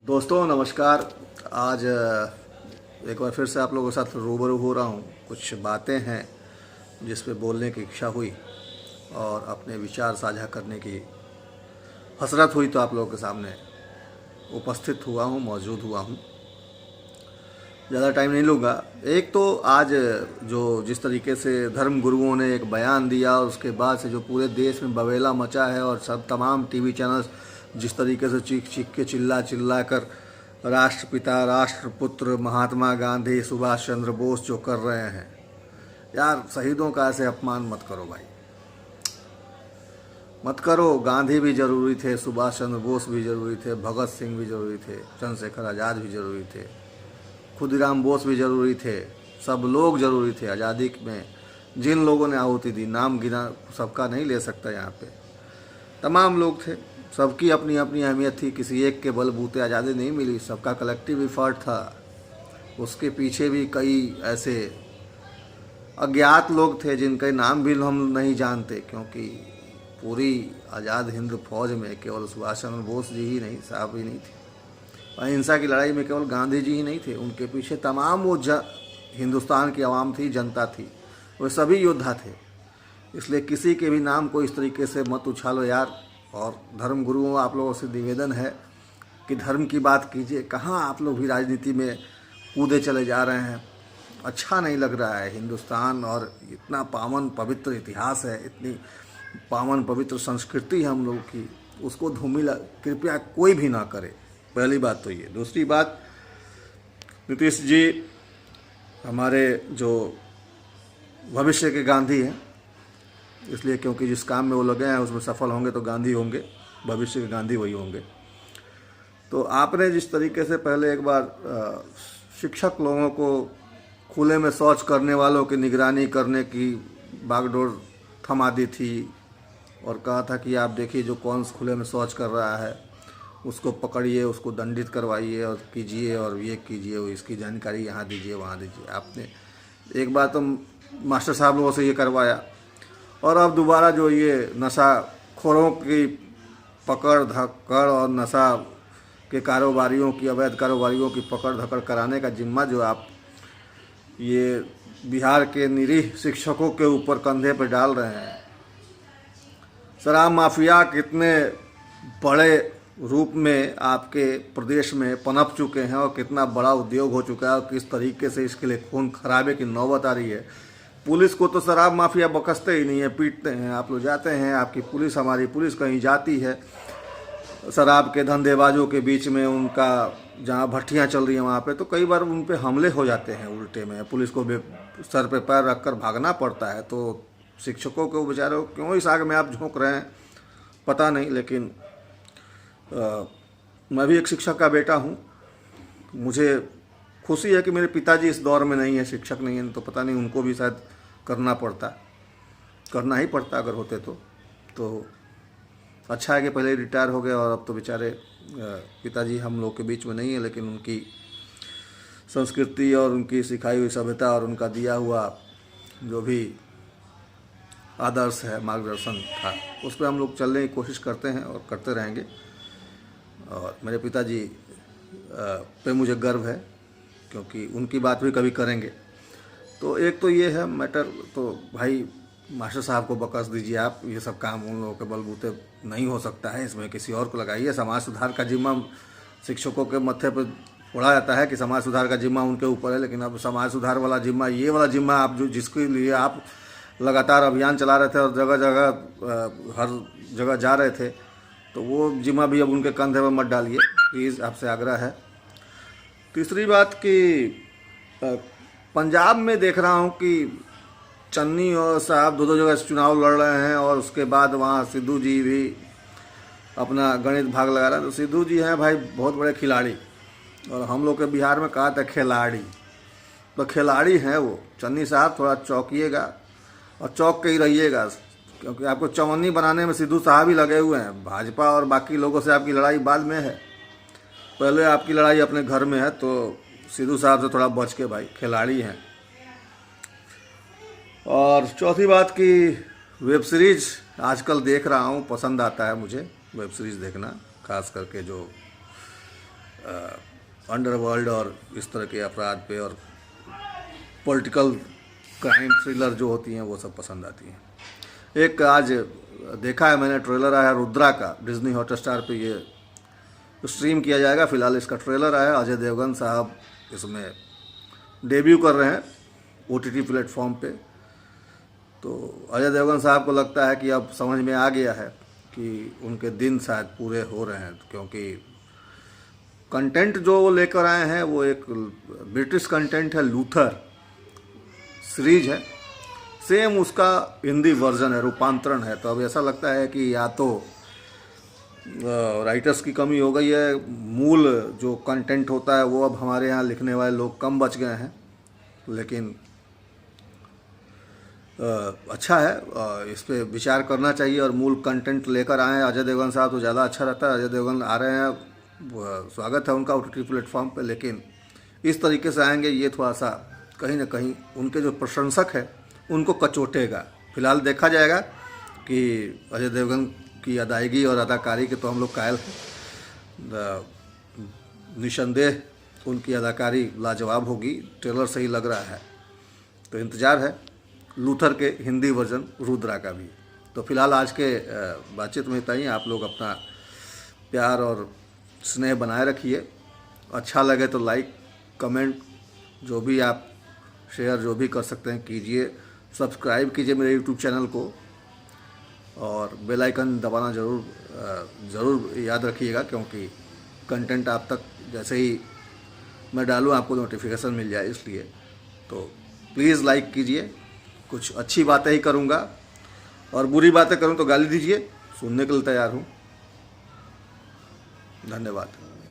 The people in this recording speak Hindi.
दोस्तों नमस्कार। आज एक बार फिर से आप लोगों के साथ रूबरू हो रहा हूँ। कुछ बातें हैं जिस पे बोलने की इच्छा हुई और अपने विचार साझा करने की हसरत हुई, तो आप लोगों के सामने उपस्थित हुआ हूँ, मौजूद हुआ हूँ। ज़्यादा टाइम नहीं लूँगा। एक तो आज जो जिस तरीके से धर्म गुरुओं ने एक बयान दिया और उसके बाद से जो पूरे देश में बवेला मचा है और सब तमाम टीवी चैनल्स जिस तरीके से चीख चीख के चिल्ला चिल्ला कर राष्ट्रपिता, राष्ट्रपुत्र महात्मा गांधी, सुभाष चंद्र बोस जो कर रहे हैं, यार शहीदों का ऐसे अपमान मत करो भाई, मत करो। गांधी भी जरूरी थे, सुभाष चंद्र बोस भी जरूरी थे, भगत सिंह भी जरूरी थे, चंद्रशेखर आज़ाद भी जरूरी थे, खुदीराम बोस भी जरूरी थे, सब लोग जरूरी थे। आज़ादी में जिन लोगों ने आहुति दी, नाम गिना सबका नहीं ले सकता यहाँ पे, तमाम लोग थे, सबकी अपनी अपनी अहमियत थी। किसी एक के बलबूते आज़ादी नहीं मिली, सबका कलेक्टिव इफर्ट था। उसके पीछे भी कई ऐसे अज्ञात लोग थे जिनके नाम भी हम नहीं जानते, क्योंकि पूरी आज़ाद हिंद फौज में केवल सुभाष चंद्र बोस जी ही नहीं, साहब ही नहीं थे। अहिंसा की लड़ाई में केवल गांधी जी ही नहीं थे, उनके पीछे तमाम वो हिंदुस्तान की आवाम थी, जनता थी, वो सभी योद्धा थे। इसलिए किसी के भी नाम को इस तरीके से मत उछालो यार। और धर्म गुरुओं, आप लोगों से निवेदन है कि धर्म की बात कीजिए। कहाँ आप लोग भी राजनीति में कूदे चले जा रहे हैं, अच्छा नहीं लग रहा है। हिंदुस्तान और इतना पावन पवित्र इतिहास है, इतनी पावन पवित्र संस्कृति है हम लोग की, उसको धूमिल कृपया कोई भी ना करे। पहली बात तो ये। दूसरी बात, नीतीश जी हमारे जो भविष्य के गांधी हैं, इसलिए क्योंकि जिस काम में वो लगे हैं उसमें सफल होंगे तो गांधी होंगे, भविष्य के गांधी वही होंगे। तो आपने जिस तरीके से पहले एक बार शिक्षक लोगों को खुले में शौच करने वालों की निगरानी करने की बागडोर थमा दी थी और कहा था कि आप देखिए जो कौन खुले में शौच कर रहा है उसको पकड़िए, उसको दंडित करवाइए और कीजिए और ये कीजिए, इसकी जानकारी यहाँ दीजिए वहाँ दीजिए। आपने एक बार तो मास्टर साहब लोगों से ये करवाया और अब दोबारा जो ये नशाखोरों की पकड़ धक्कड़ और नशा के कारोबारियों की, अवैध कारोबारियों की पकड़ धक्कड़ कराने का जिम्मा जो आप ये बिहार के निरीह शिक्षकों के ऊपर कंधे पर डाल रहे हैं। शराब माफिया कितने बड़े रूप में आपके प्रदेश में पनप चुके हैं और कितना बड़ा उद्योग हो चुका है और किस तरीके से इसके लिए खून खराबे की नौबत आ रही है। पुलिस को तो शराब माफिया बकसते ही नहीं है, पीटते हैं। आप लोग जाते हैं, आपकी पुलिस, हमारी पुलिस कहीं जाती है शराब के धंधेबाजों के बीच में, उनका जहाँ भट्टियाँ चल रही हैं वहाँ पे, तो कई बार उन पे हमले हो जाते हैं उल्टे में। पुलिस को सर पे पैर रख कर भागना पड़ता है। तो शिक्षकों को बेचारों क्यों इस आग में आप झोंक रहे हैं पता नहीं। लेकिन मैं भी एक शिक्षक का बेटा हूँ। मुझे खुशी है कि मेरे पिताजी इस दौर में नहीं है, शिक्षक नहीं है, तो पता नहीं उनको भी शायद करना ही पड़ता अगर होते तो अच्छा है कि पहले रिटायर हो गए और अब तो बेचारे पिताजी हम लोग के बीच में नहीं है, लेकिन उनकी संस्कृति और उनकी सिखाई हुई सभ्यता और उनका दिया हुआ जो भी आदर्श है, मार्गदर्शन था, उस पर हम लोग चलने की कोशिश करते हैं और करते रहेंगे। और मेरे पिताजी पे मुझे गर्व है क्योंकि उनकी बात भी कभी करेंगे। तो एक तो ये है मैटर। तो भाई मास्टर साहब को बकस दीजिए आप, ये सब काम उन लोगों के बलबूते नहीं हो सकता है, इसमें किसी और को लगाइए। समाज सुधार का जिम्मा शिक्षकों के मत्थे पर उड़ा जाता है कि समाज सुधार का जिम्मा उनके ऊपर है, लेकिन अब समाज सुधार वाला जिम्मा, ये वाला जिम्मा आप जो जिसके लिए आप लगातार अभियान चला रहे थे और जगह जगह हर जगह जा रहे थे, तो वो जिम्मा भी अब उनके कंधे पर मत डालिए, प्लीज़, आपसे आग्रह है। तीसरी बात कि पंजाब में देख रहा हूँ कि चन्नी और साहब दो जगह से चुनाव लड़ रहे हैं और उसके बाद वहाँ सिद्धू जी भी अपना गणित भाग लगा रहे हैं। तो सिद्धू जी हैं भाई बहुत बड़े खिलाड़ी, और हम लोग के बिहार में कहा था खिलाड़ी, तो खिलाड़ी हैं वो। चन्नी साहब थोड़ा चौंकिएगा और चौंक के ही रहिएगा, क्योंकि आपको चवन्नी बनाने में सिद्धू साहब ही लगे हुए हैं। भाजपा और बाकी लोगों से आपकी लड़ाई बाद में है, पहले आपकी लड़ाई अपने घर में है। तो सिद्धू साहब से थोड़ा बच के भाई, खिलाड़ी हैं। और चौथी बात कि वेब सीरीज़ आजकल देख रहा हूँ, पसंद आता है मुझे वेब सीरीज़ देखना, खास करके जो अंडरवर्ल्ड और इस तरह के अपराध पे और पॉलिटिकल क्राइम थ्रिलर जो होती हैं वो सब पसंद आती हैं। एक आज देखा है मैंने, ट्रेलर आया रुद्रा का, डिज्नी हॉटस्टार पे ये स्ट्रीम किया जाएगा। फिलहाल इसका ट्रेलर आया। अजय देवगन साहब इसमें डेब्यू कर रहे हैं OTT प्लेटफॉर्म पे। तो अजय देवगन साहब को लगता है कि अब समझ में आ गया है कि उनके दिन शायद पूरे हो रहे हैं, क्योंकि कंटेंट जो वो लेकर आए हैं वो एक ब्रिटिश कंटेंट है, लूथर सीरीज है, सेम उसका हिंदी वर्जन है, रूपांतरण है। तो अब ऐसा लगता है कि या तो राइटर्स की कमी हो गई है, मूल जो कंटेंट होता है वो अब हमारे यहाँ लिखने वाले लोग कम बच गए हैं। लेकिन अच्छा है, इस पे विचार करना चाहिए और मूल कंटेंट लेकर आए अजय देवगन साहब तो ज़्यादा अच्छा रहता है। अजय देवगन आ रहे हैं, स्वागत है उनका OTT प्लेटफॉर्म पे, लेकिन इस तरीके से आएंगे ये थोड़ा सा कहीं ना कहीं उनके जो प्रशंसक है उनको कचोटेगा। फिलहाल देखा जाएगा कि अजय देवगन की अदायगी और अदाकारी के तो हम लोग कायल हैं, निसंदेह उनकी अदाकारी लाजवाब होगी, ट्रेलर से ही लग रहा है। तो इंतज़ार है लूथर के हिंदी वर्जन रुद्रा का भी। तो फिलहाल आज के बातचीत में इतना ही। आप लोग अपना प्यार और स्नेह बनाए रखिए। अच्छा लगे तो लाइक कमेंट जो भी आप शेयर जो भी कर सकते हैं कीजिए। सब्सक्राइब कीजिए मेरे YouTube चैनल को और बेल आइकन दबाना ज़रूर याद रखिएगा, क्योंकि कंटेंट आप तक जैसे ही मैं डालूँ आपको नोटिफिकेशन मिल जाए। इसलिए तो प्लीज़ लाइक कीजिए। कुछ अच्छी बातें ही करूँगा और बुरी बातें करूँ तो गाली दीजिए, सुनने के लिए तैयार हूँ। धन्यवाद।